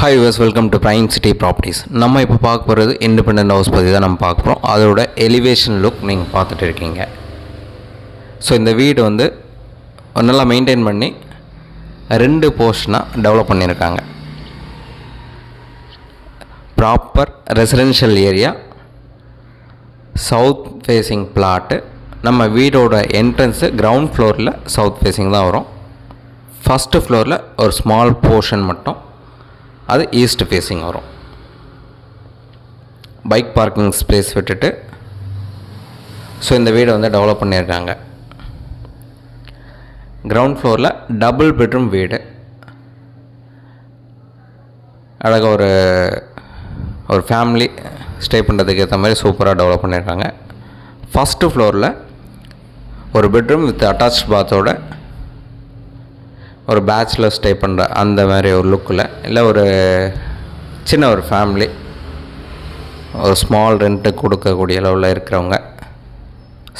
Hi use welcome to prime city properties. நம்ம இப்போ பார்க்க போகிறது இண்டிபெண்டன்ட் ஹவுஸ் பற்றி தான் நம்ம பார்க்க போகிறோம். அதோட எலிவேஷன் லுக் நீங்கள் பார்த்துட்டு இருக்கீங்க. ஸோ இந்த வீடு வந்து நல்லா மெயின்டைன் பண்ணி 2 போர்ஷனாக டெவலப் பண்ணியிருக்காங்க. Proper residential area, south facing plot. நம்ம வீடோட என்ட்ரன்ஸு கிரவுண்ட் ஃப்ளோரில் சவுத் ஃபேஸிங் தான் வரும். ஃபஸ்ட்டு ஃப்ளோரில் ஒரு ஸ்மால் போர்ஷன் மட்டும் அது ஈஸ்ட் ஃபேஸிங் வரும். பைக் பார்க்கிங் ஸ்பேஸ் விட்டுட்டு ஸோ இந்த வீடை வந்து டெவலப் பண்ணியிருக்காங்க. கிரவுண்ட் ஃப்ளோரில் டபுள் பெட்ரூம் வீடு. அழகாக ஒரு ஃபேமிலி ஸ்டே பண்ணுறதுக்கு ஏற்ற மாதிரி சூப்பராக டெவலப் பண்ணியிருக்காங்க. ஃபஸ்ட்டு ஃப்ளோரில் ஒரு பெட்ரூம் வித் அட்டாச் பாத்தோட ஒரு பேச்சுலர் ஸ்டே பண்ணுற அந்த மாதிரி ஒரு லுக்கில், இல்லை ஒரு சின்ன ஒரு ஃபேமிலி ஒரு ஸ்மால் ரெண்ட்டு கொடுக்கக்கூடிய அளவில் இருக்கிறவங்க,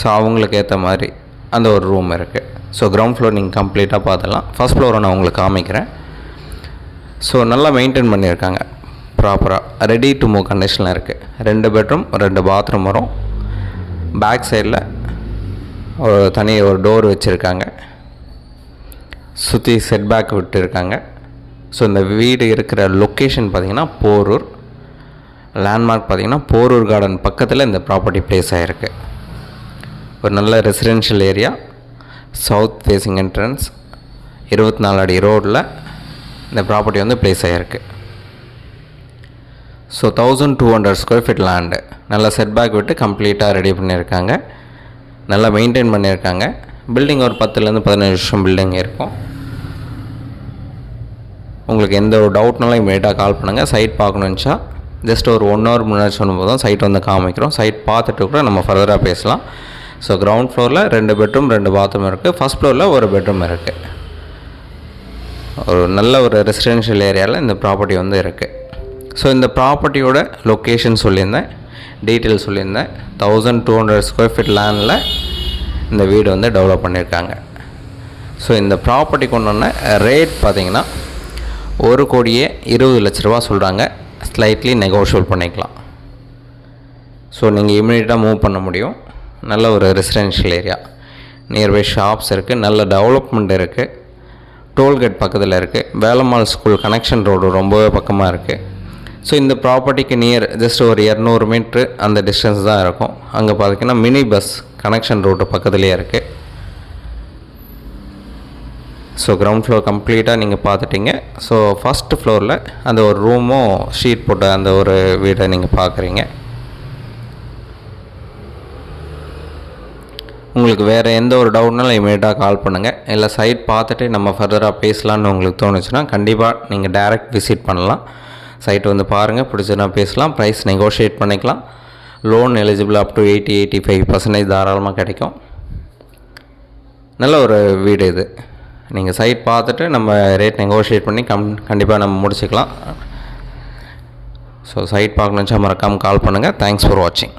ஸோ அவங்களுக்கு ஏற்ற மாதிரி அந்த ஒரு ரூம் இருக்குது. ஸோ கிரவுண்ட் ஃப்ளோர் நீங்கள் கம்ப்ளீட்டாக பார்த்துடலாம். ஃபஸ்ட் ஃப்ளோரை நான் உங்களுக்கு காமிக்கிறேன். ஸோ நல்லா மெயின்டைன் பண்ணியிருக்காங்க. ப்ராப்பராக ரெடி டு மூவ் கண்டிஷனில் இருக்குது. 2 பெட்ரூம் 2 பாத்ரூம் வரும். பேக் சைடில் ஒரு டோர் வச்சுருக்காங்க. சுற்றி செட்பேக் விட்டுருக்காங்க. ஸோ இந்த வீடு இருக்கிற லொக்கேஷன் பார்த்திங்கன்னா போரூர். லேண்ட்மார்க் பார்த்திங்கன்னா போரூர் கார்டன் பக்கத்தில் இந்த ப்ராப்பர்ட்டி ப்ளேஸ் ஆகிருக்கு. ஒரு நல்ல residential area, south facing entrance, 24 அடி ரோடில் இந்த ப்ராப்பர்ட்டி வந்து ப்ளேஸ் ஆகிருக்கு. ஸோ 1200 ஸ்கொயர் ஃபீட் லேண்டு நல்லா செட்பேக் விட்டு கம்ப்ளீட்டாக ரெடி பண்ணியிருக்காங்க. நல்லா மெயின்டைன் பண்ணியிருக்காங்க. பில்டிங் ஒரு 10லேருந்து 15 வருஷம் பில்டிங் இருக்கும். உங்களுக்கு எந்த ஒரு டவுட்னாலும் இமீடியட்டாக கால் பண்ணுங்கள். சைட் பார்க்கணுன்னுச்சா ஜஸ்ட் ஒரு 1 ஹவர் முன்னாடி சொன்னும்போது தான் சைட் வந்து காமிக்கிறோம். சைட் பார்த்துட்டு கூட நம்ம ஃபர்தராக பேசலாம். ஸோ கிரவுண்ட் ஃப்ளோரில் 2 பெட்ரூம் 2 பாத்ரூம் இருக்குது. ஃபஸ்ட் ஃப்ளோரில் ஒரு பெட்ரூம் இருக்குது. ஒரு நல்ல ஒரு ரெசிடென்ஷியல் ஏரியாவில் இந்த ப்ராப்பர்ட்டி வந்து இருக்குது. ஸோ இந்த ப்ராப்பர்ட்டியோட லொக்கேஷன் சொல்லியிருந்தேன், டீட்டெயில் சொல்லியிருந்தேன். 1200 ஸ்கொயர் ஃபீட் லேண்டில் இந்த வீடு வந்து டெவலப் பண்ணியிருக்காங்க. ஸோ இந்த ப்ராப்பர்ட்டி கொண்டு ரேட் பார்த்திங்கன்னா 1,20,00,000 சொல்கிறாங்க. ஸ்லைட்லி நெகோஷியபிள் பண்ணிக்கலாம். ஸோ நீங்கள் இமீடியட்டாக மூவ் பண்ண முடியும். நல்ல ஒரு ரெசிடென்ஷியல் ஏரியா, நியர்பை ஷாப்ஸ் இருக்குது, நல்ல டெவலப்மெண்ட் இருக்குது, டோல்கேட் பக்கத்தில் இருக்குது, வேலம்மாள் ஸ்கூல் கனெக்ஷன் ரோடு ரொம்பவே பக்கமாக இருக்குது. ஸோ இந்த ப்ராப்பர்ட்டிக்கு நியர் ஜஸ்ட் ஒரு 200 மீட்ரு அந்த டிஸ்டன்ஸ் தான் இருக்கும். அங்கே பார்த்திங்கன்னா மினி பஸ் கனெக்ஷன் ரோடு பக்கத்துலேயே இருக்குது. ஸோ கிரவுண்ட் ஃப்ளோர் கம்ப்ளீட்டாக நீங்கள் பார்த்துட்டிங்க. ஸோ ஃபஸ்ட்டு ஃப்ளோரில் அந்த ஒரு ரூமும் ஷீட் போட்ட அந்த ஒரு வீடை நீங்கள் பார்க்குறீங்க. உங்களுக்கு வேறு எந்த ஒரு டவுட்னாலும் இமீடியட்டாக கால் பண்ணுங்கள். இல்லை சைட் பார்த்துட்டு நம்ம ஃபர்தராக பேசலான்னு உங்களுக்கு தோணுச்சுன்னா கண்டிப்பாக நீங்கள் டைரக்ட் விசிட் பண்ணலாம். சைட் வந்து பாருங்கள், பிடிச்சதுனா பேசலாம். ப்ரைஸ் நெகோஷியேட் பண்ணிக்கலாம். லோன் எலிஜிபிள் அப் டு 80-85% தாராளமாக கிடைக்கும். நல்ல ஒரு வீடு இது. நீங்கள் சைட் பார்த்துட்டு நம்ம ரேட் நெகோஷியேட் பண்ணி கண்டிப்பாக நம்ம முடிச்சுக்கலாம். ஸோ சைட் பார்க்கணுச்சா மறக்காமல் கால் பண்ணுங்கள். தேங்க்ஸ் ஃபார் வாட்சிங்.